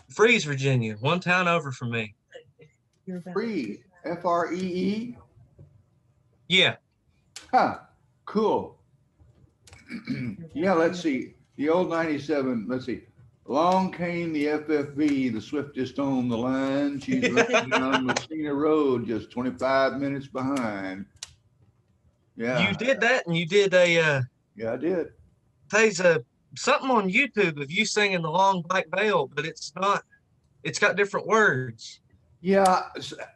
Freeze, Virginia, one town over from me. Free, Free. Yeah. Huh, cool. Yeah, let's see. The old 97, let's see. Along came the FFV, the swiftest on the line. She's riding down Messina Road, just 25 minutes behind. You Yeah, did that, and you did a yeah, I did. there's a something on YouTube of you singing the Long Black Veil, but it's not. It's got different words. Yeah,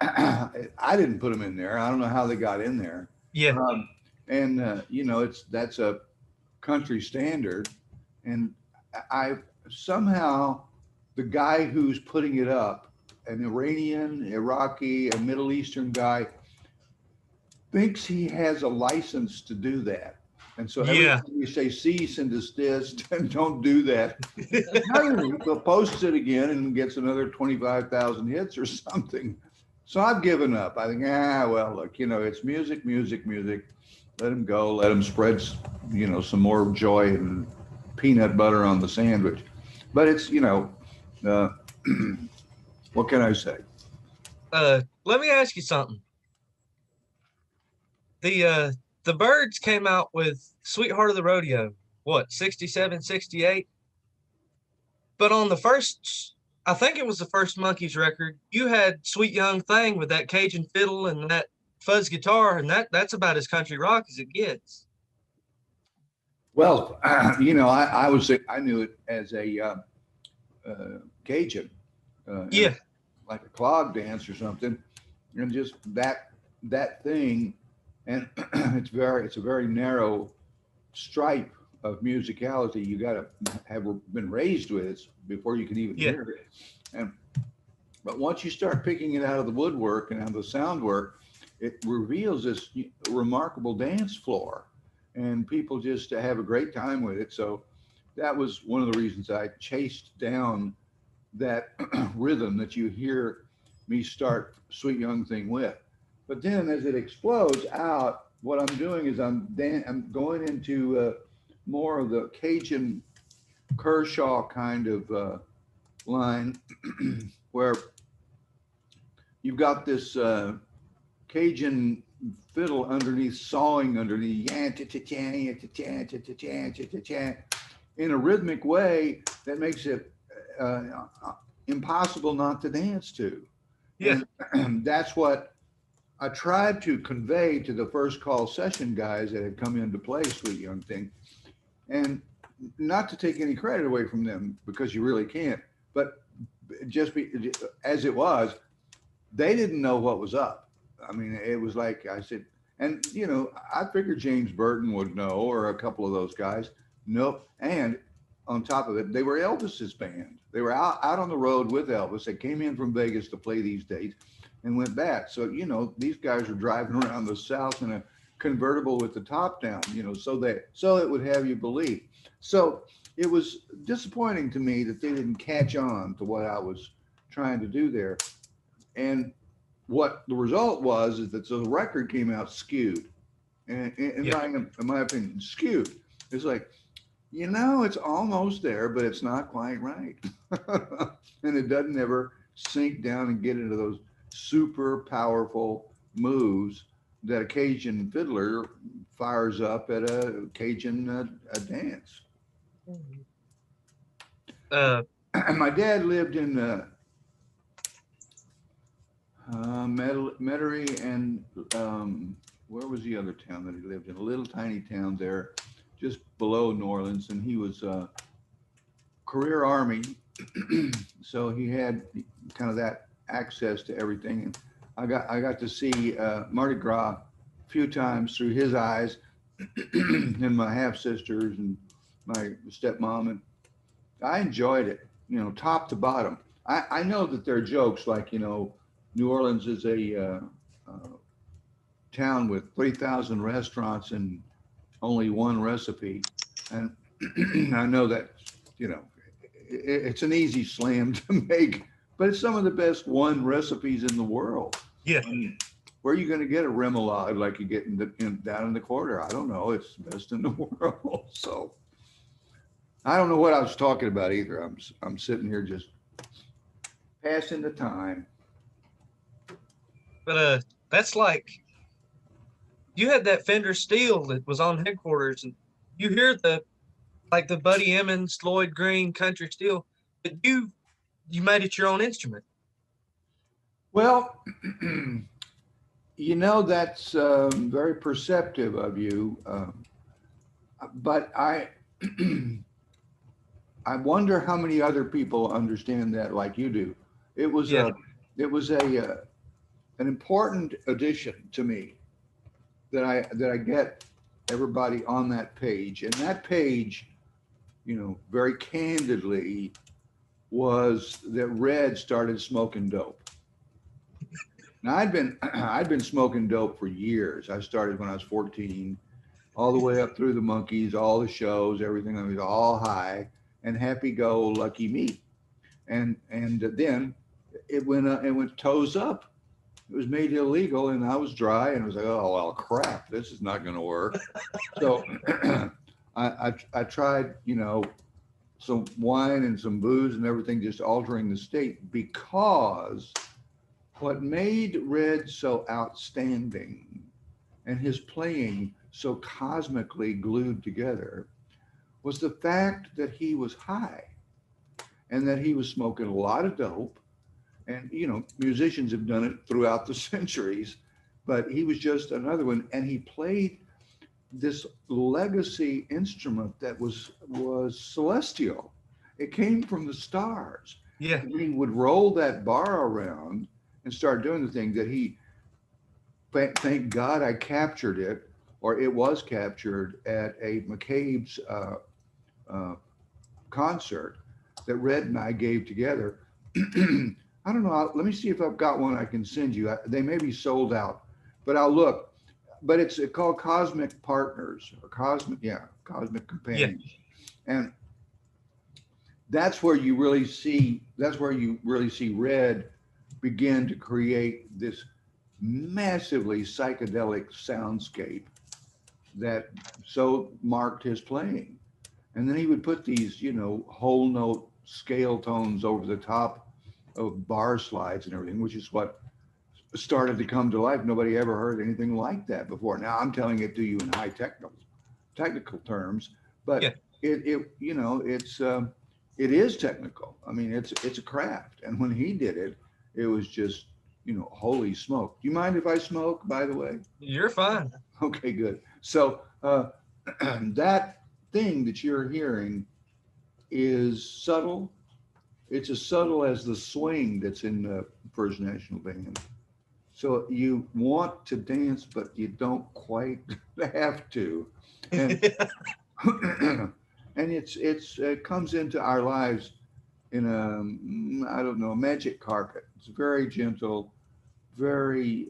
I didn't put them in there. I don't know how they got in there. Yeah. Um, and you know, it's that's a country standard, and I somehow the guy who's putting it up, an Iranian, Iraqi, a Middle Eastern guy, thinks he has a license to do that. And so every Yeah. time you say cease and desist, and don't do that, no, he'll post it again and gets another 25,000 hits or something. So I've given up. I think, well, look, you know, it's music, music, music. Let him go. Let him spread, you know, some more joy and peanut butter on the sandwich. But it's, you know, uh, what can I say? Let me ask you something. The Birds came out with Sweetheart of the Rodeo, what, 67, 68? But on the first, I think it was the first Monkeys record, you had Sweet Young Thing with that Cajun fiddle and that fuzz guitar, and that's about as country rock as it gets. Well, you know, I knew it as a Cajun, and Yeah. like a clog dance or something, and just that thing, and it's a very narrow stripe of musicality. You got to have been raised with it before you can even Yeah. hear it. And but once you start picking it out of the woodwork and out of the sound work, it reveals this remarkable dance floor, and people just have a great time with it. So that was one of the reasons I chased down that rhythm that you hear me start Sweet Young Thing with. But then as it explodes out, what I'm doing is I'm going into more of the Cajun Kershaw kind of line where you've got this Cajun fiddle underneath, sawing underneath, in a rhythmic way that makes it uh, impossible not to dance to. Yeah. And that's what I tried to convey to the first call session guys that had come in to play Sweet Young Thing. And not to take any credit away from them because you really can't, but just be as it was, they didn't know what was up. I mean, it was like I said, and you know, I figured James Burton would know, or a couple of those guys. Nope. And on top of it, they were Elvis's band. They were out on the road with Elvis. They came in from Vegas to play these dates and went back. So, you know, these guys are driving around the South in a convertible with the top down, you know, so it would have you believe. So it was disappointing to me that they didn't catch on to what I was trying to do there. And what the result was is that the record came out skewed, and Yeah. in my opinion, skewed. It's like, you know, it's almost there, but it's not quite right, and it doesn't ever sink down and get into those super powerful moves that a Cajun fiddler fires up at a Cajun a dance. Uh, My dad lived in Metairie and where was the other town that he lived in? A little tiny town there, just below New Orleans, and he was career Army, so he had kind of that access to everything. And I got to see Mardi Gras a few times through his eyes, and my half sisters and my stepmom, and I enjoyed it, you know, top to bottom. I know that there are jokes like, you know, New Orleans is a town with 3,000 restaurants and only one recipe. And I know that, you know, it's an easy slam to make, but it's some of the best one recipes in the world. yeah. I mean, where are you going to get a remoulade like you get down in the quarter? I don't know. It's the best in the world. So I don't know what I was talking about either. I'm sitting here just passing the time. But that's like you had that Fender Steel that was on headquarters, and you hear the like the Buddy Emmons, Lloyd Green, Country Steel, but you made it your own instrument. Well, that's very perceptive of you, but I wonder how many other people understand that like you do. It was Yeah, a it was a an important addition to me that I get everybody on that page, and that page, very candidly, was that Red started smoking dope. Now I'd been smoking dope for years. I started when I was 14, all the way up through the Monkees, all the shows, everything. I was all high and happy go lucky me. And then it went toes up. It was made illegal, and I was dry, and I was like, oh well, crap, this is not going to work. So I tried, some wine and some booze and everything, just altering the state, because what made Red so outstanding and his playing so cosmically glued together was the fact that he was high and that he was smoking a lot of dope. And, musicians have done it throughout the centuries, but he was just another one. And he played this legacy instrument that was celestial. It came from the stars. yeah, And he would roll that bar around and start doing the thing that he, thank God I captured it, or it was captured at a McCabe's uh, concert that Red and I gave together. I don't know. Let me see if I've got one I can send you. They may be sold out, but I'll look. But it's called Cosmic Partners, or Cosmic yeah, Companions, and that's where you really see Red begin to create this massively psychedelic soundscape that so marked his playing. And then he would put these, whole note scale tones over the top of bar slides and everything, which is what started to come to life. Nobody ever heard anything like that before. Now I'm telling it to you in high technical terms, yeah. but it is technical. I mean, it's a craft. And when he did it, it was just, holy smoke. Do you mind if I smoke, by the way? You're fine. Okay, good. So that thing that you're hearing is subtle. It's as subtle as the swing that's in the First National Band. So you want to dance, but you don't quite have to. And and it comes into our lives in I don't know, a magic carpet. It's very gentle, very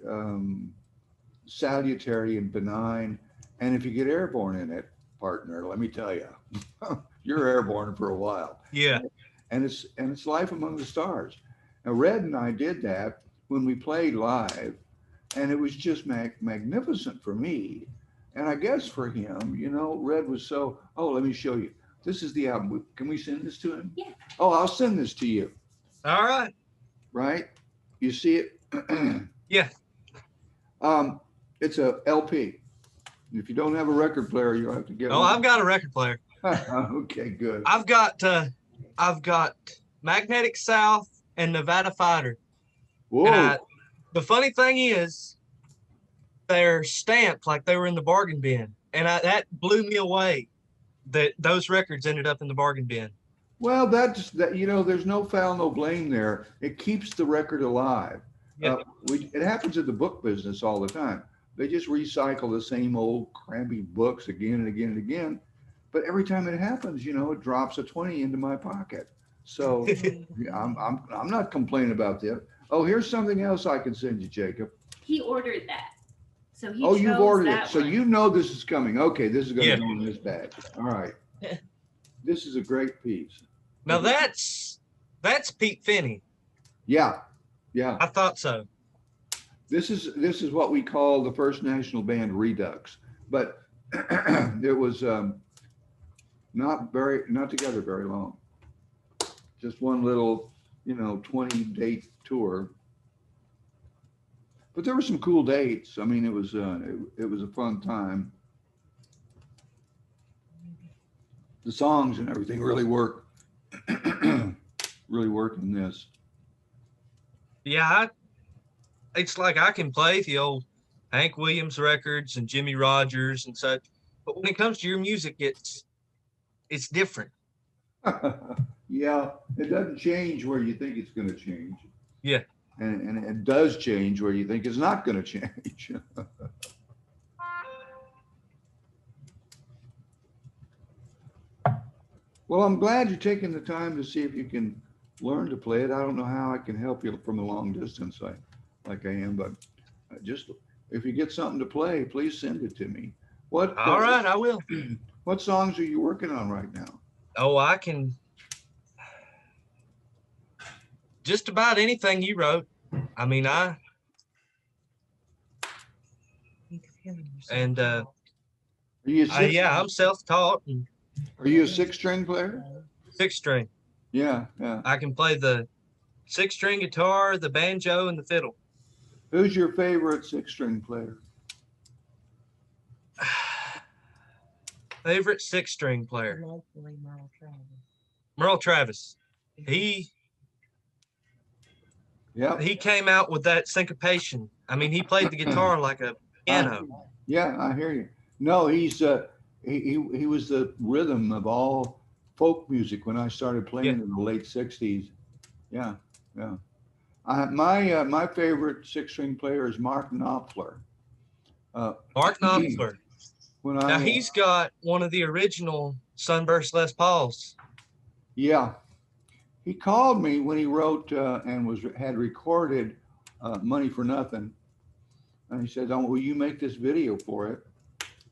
salutary and benign. And if you get airborne in it, partner, let me tell you, you're airborne for a while. Yeah, And it's life among the stars. Now, Red and I did that when we played live, and it was just magnificent for me, and I guess for him. Red was so. Oh, let me show you. This is the album. Can we send this to him? Yeah. Oh, I'll send this to you. all right. Right? You see it? Yeah, It's a LP. If you don't have a record player, you'll have to get oh, one. I've got a record player. Okay, good. I've got Magnetic South and Nevada Fighter. And Whoa. the funny thing is, they're stamped like they were in the bargain bin, and that blew me away that those records ended up in the bargain bin. Well, that's that. There's no foul, no blame there. It keeps the record alive. Yeah, It happens in the book business all the time. They just recycle the same old crappy books again and again and again. But every time it happens, it drops a 20 into my pocket. So yeah, I'm not complaining about that. Oh, here's something else I can send you, Jacob. He ordered that. So he Oh, chose you've ordered it. that So one. you know this is coming. Okay, this is going Yeah. to go in this bag. All right. This is a great piece. now that's Pete Finney. Yeah. Yeah. I thought so. This is what we call the First National Band Redux, but it was not together very long. Just one little 20 date tour. But there were some cool dates. I mean, it was a fun time. The songs and everything really work, really work in this. Yeah, it's like I can play the old Hank Williams records and Jimmy Rogers and such, but when it comes to your music, it's different. Yeah, it doesn't change where you think it's going to change, Yeah. and it does change where you think it's not going to change. Well, I'm glad you're taking the time to see if you can learn to play it. I don't know how I can help you from a long distance, like I am, but just if you get something to play, please send it to me. What All right, I will. what songs are you working on right now? Oh, I can just about anything you wrote. I mean, and Are you a six? yeah, I'm self-taught and Are you a six-string player? six string. Yeah, yeah. I can play the six string guitar, the banjo, and the fiddle. Who's your favorite six-string player? Favorite six string player? Merle Travis. He Yeah. he came out with that syncopation. I mean, he played the guitar like a piano. Yeah, I hear you. No, he was the rhythm of all folk music when I started playing Yeah. in the late '60s. Yeah, yeah. My favorite six-string player is Mark Knopfler. Uh, Mark Knopfler. when Now I he's got one of the original Sunburst Les Pauls. Yeah, he called me when he wrote and had recorded "Money for Nothing," and he said, "Oh, will you make this video for it?"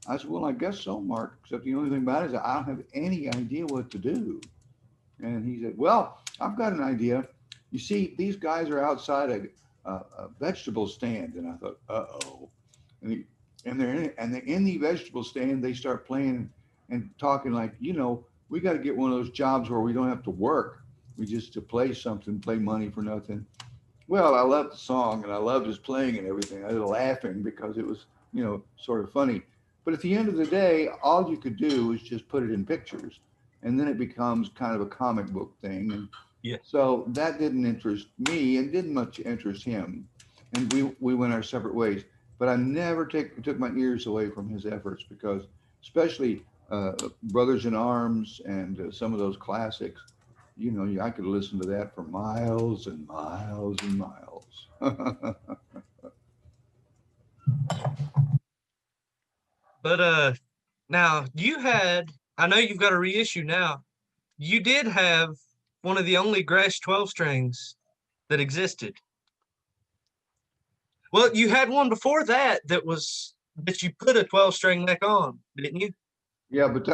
I said, "Well, I guess so, Mark. Except the only thing about it is I don't have any idea what to do." And he said, "Well, I've got an idea. You see, these guys are outside a vegetable stand." And I thought, "Uh-oh." And, they're in the vegetable stand. They start playing and talking like, we got to get one of those jobs where we don't have to work. We just to play something, play money for nothing. Well, I loved the song and I loved his playing and everything. I was laughing because it was, sort of funny. But at the end of the day, all you could do is just put it in pictures, and then it becomes kind of a comic book thing. And Yeah. so that didn't interest me and didn't much interest him. And we went our separate ways. But I never took my ears away from his efforts because, especially Brothers in Arms and some of those classics, I could listen to that for miles and miles and miles. But now I know you've got a reissue now. You did have one of the only Gretsch 12 strings that existed. Well, you had one before that you put a 12 string neck on, didn't you? Yeah, but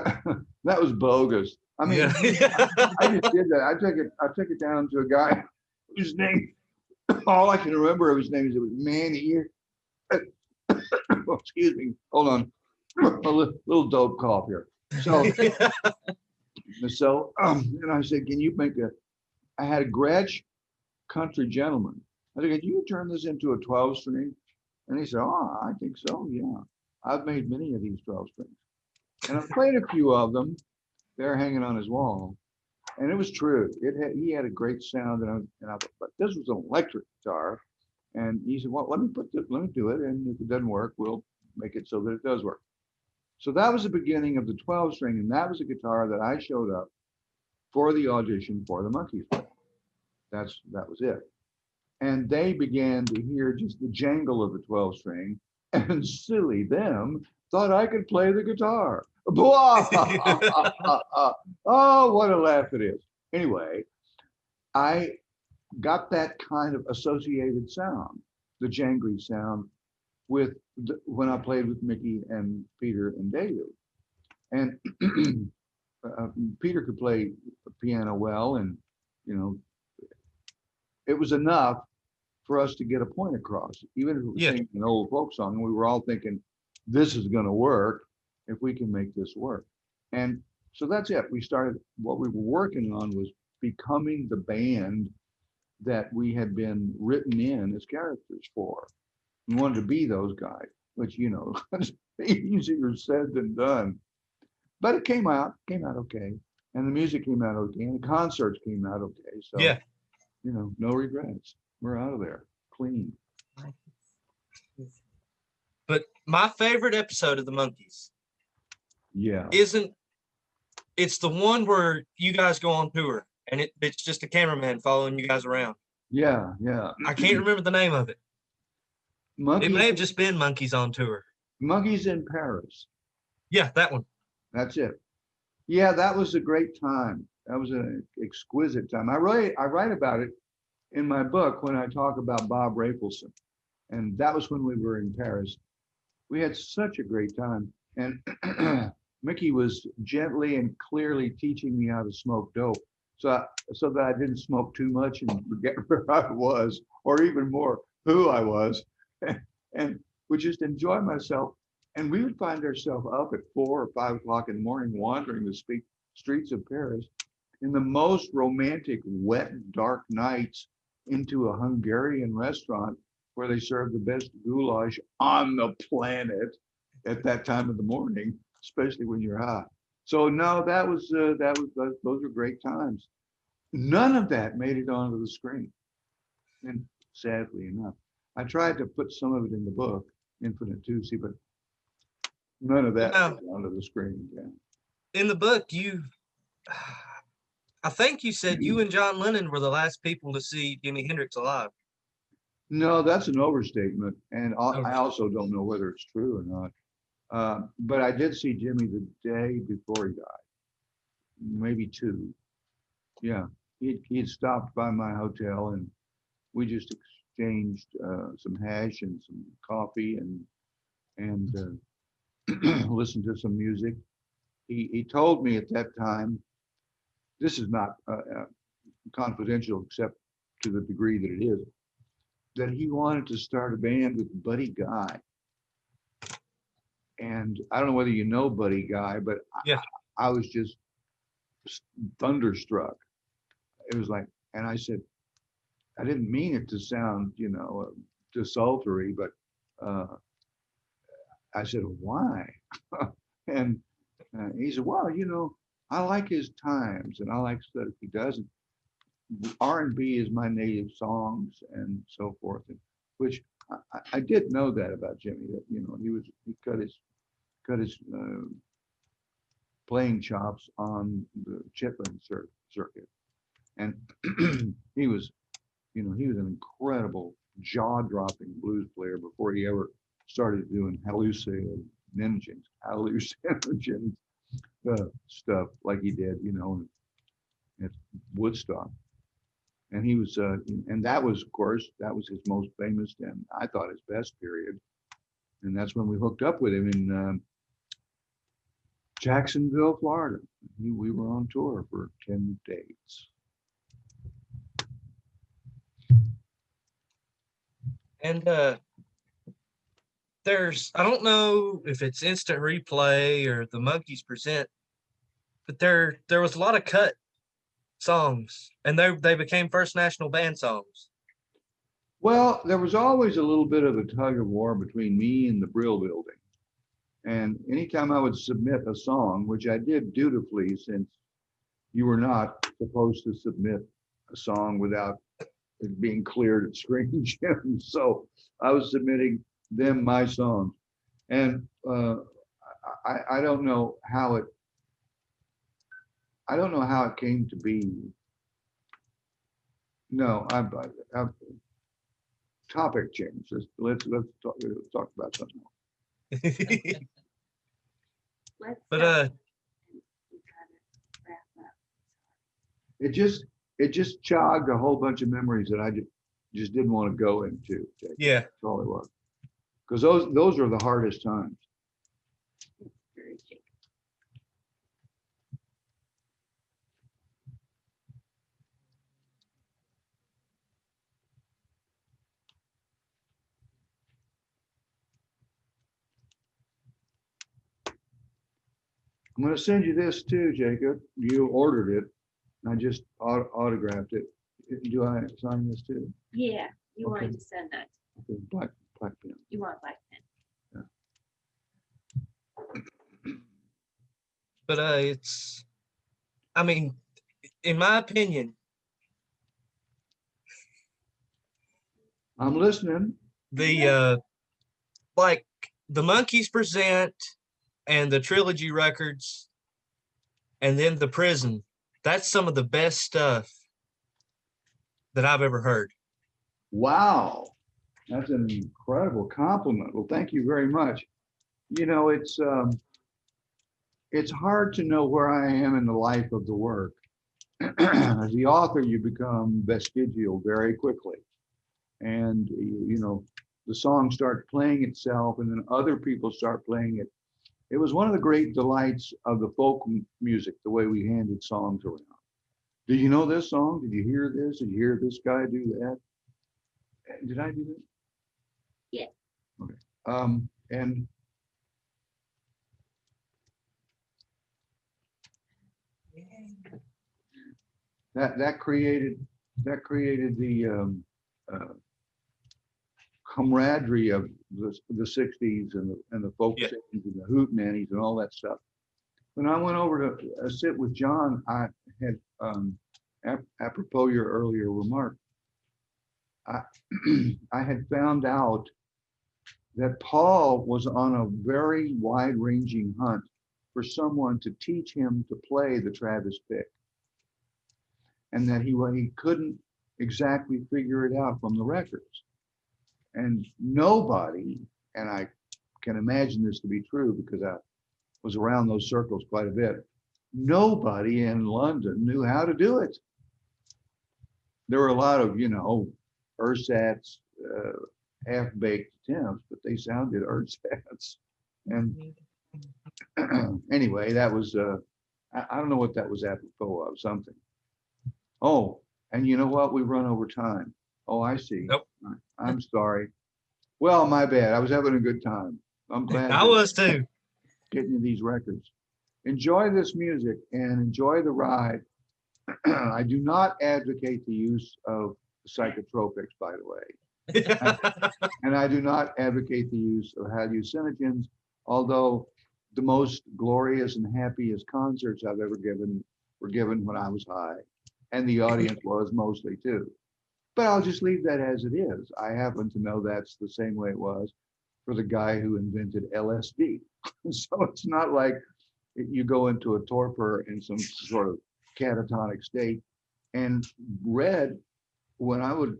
that was bogus. I mean, Yeah. I just did that. I took it down to a guy whose name, all I can remember of his name is it was Manny. Oh, excuse me. Hold on. A little dope cough here. And I said, can you I had a Gretsch Country Gentleman. I said, can you turn this into a 12 string? And he said, oh, I think so. Yeah. I've made many of these 12 strings. And I've played a few of them. They're hanging on his wall. And it was true. He had a great sound. And I thought, but this was an electric guitar. And he said, well, let me do it. And if it doesn't work, we'll make it so that it does work. So that was the beginning of the 12 string. And that was a guitar that I showed up for the audition for the Monkees. That was it. And they began to hear just the jangle of the 12 string, and silly them thought I could play the guitar. Oh, what a laugh it is. Anyway, I got that kind of associated sound, the jangly sound, when I played with Mickey and Peter and David. And Peter could play piano well, and you know, it was enough for us to get a point across, even if it was Yeah. singing an old folk song. And we were all thinking, this is going to work if we can make this work. And so that's it. We started, what we were working on was becoming the band that we had been written in as characters for. We wanted to be those guys, which, you know, easier said than done. But it came out okay. And the music came out okay. And the concerts came out okay. So, Yeah. you know, no regrets. We're out of there clean. But my favorite episode of the Monkees Yeah. isn't it's the one where you guys go on tour and it's just a cameraman following you guys around. Yeah. Yeah. I can't remember the name of it. It may have Monkeys, just been Monkees on tour. Monkeys in Paris. Yeah, that one. That's it. Yeah, that was a great time. That was an exquisite time. I write about it in my book when I talk about Bob Rafelson. And that was when we were in Paris. We had such a great time. And Mickey was gently and clearly teaching me how to smoke dope. So that I didn't smoke too much and forget where I was, or even more, who I was, and would just enjoy myself. And we would find ourselves up at 4 or 5 o'clock in the morning, wandering the streets of Paris in the most romantic, wet, dark nights into a Hungarian restaurant where they serve the best goulash on the planet at that time of the morning, especially when you're hot. So no, those were great times. None of that made it onto the screen. And sadly enough, I tried to put some of it in the book, Infinite Tuesday, but none of that Now, made it onto the screen. Yeah. in the book, I think you said you and John Lennon were the last people to see Jimi Hendrix alive. No, that's an overstatement. And I Okay. also don't know whether it's true or not. But I did see Jimmy the day before he died, maybe two. Yeah, he'd stopped by my hotel and we just exchanged some hash and some coffee and listened to some music. He told me at that time, this is not confidential except to the degree that it is, that he wanted to start a band with Buddy Guy. And I don't know whether you know Buddy Guy, but Yeah. I was just thunderstruck. It was like, and I said, I didn't mean it to sound, you know, desultory, but I said, why? And he said, well, you know, I like his times and I like stuff he does. R&B is my native songs and so forth, and which I did know that about Jimmy, that, you know, he cut his playing chops on the Chitlin circuit. And he was, you know, he was an incredible jaw-dropping blues player before he ever started doing hallucinogens stuff like he did, you know, at Woodstock. And he was, and that was, of course, that was his most famous and I thought his best period. And that's when we hooked up with him in Jacksonville, Florida. We were on tour for 10 dates. And I don't know if it's instant replay or the Monkees present, but there was a lot of cut songs and they became first national band songs. Well, there was always a little bit of a tug of war between me and the Brill Building. And anytime I would submit a song, which I did dutifully since you were not supposed to submit a song without it being cleared at Screen Gym. So I was submitting them my songs. And I don't know how it came to be. No, I've topic change. Let's talk about something else. Let's But we gotta wrap up. It just jogged a whole bunch of memories that I just didn't want to go into. Jake. yeah, That's all it was. Because those are the hardest times. Very chic. I'm going to send you this too, Jacob. You ordered it. I just autographed it. Do I sign this too? Yeah, you Okay. wanted to send that. Okay, black pen. You want black pen. But it's, I mean, in my opinion, I'm listening. the like the Monkeys Present and the Trilogy records, and then the Prison. That's some of the best stuff that I've ever heard. Wow, that's an incredible compliment. Well, thank you very much. You know, it's hard to know where I am in the life of the work. As the author, you become vestigial very quickly, and you know, the song starts playing itself, and then other people start playing it. It was one of the great delights of the folk music, the way we handed songs around. Did you know this song? Did you hear this? Did you hear this guy do that? Did I do that? Yeah. Okay. And that created the uh, camaraderie of the 60s and the folk Yeah. singers and the hootenannies and all that stuff. When I went over to sit with John, I had apropos your earlier remark, I I had found out that Paul was on a very wide-ranging hunt for someone to teach him to play the Travis pick, and that he couldn't exactly figure it out from the records. And nobody, and I can imagine this to be true because I was around those circles quite a bit, nobody in London knew how to do it. There were a lot of, you know, ersatz, half-baked attempts, but they sounded ersatz. And anyway, that was, I don't know what that was apropos of, something. Oh, and you know what? We run over time. Oh, I see. Nope. I'm sorry. Well, my bad. I was having a good time. I'm glad I to was too. get you these records. Enjoy this music and enjoy the ride. I do not advocate the use of psychotropics, by the way. And I do not advocate the use of hallucinogens, although the most glorious and happiest concerts I've ever given were given when I was high, and the audience was mostly too. But I'll just leave that as it is. I happen to know that's the same way it was for the guy who invented LSD. So it's not like you go into a torpor in some sort of catatonic state. And Red, when I would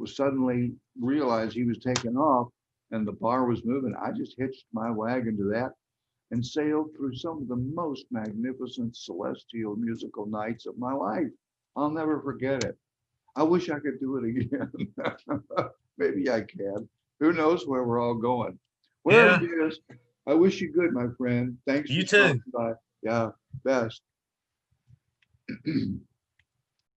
suddenly realize he was taking off and the bar was moving, I just hitched my wagon to that and sailed through some of the most magnificent celestial musical nights of my life. I'll never forget it. I wish I could do it again. Maybe I can. Who knows where we're all going? Wherever Yeah. it is, I wish you good, my friend. Thanks You for stopping too. by. Yeah, best.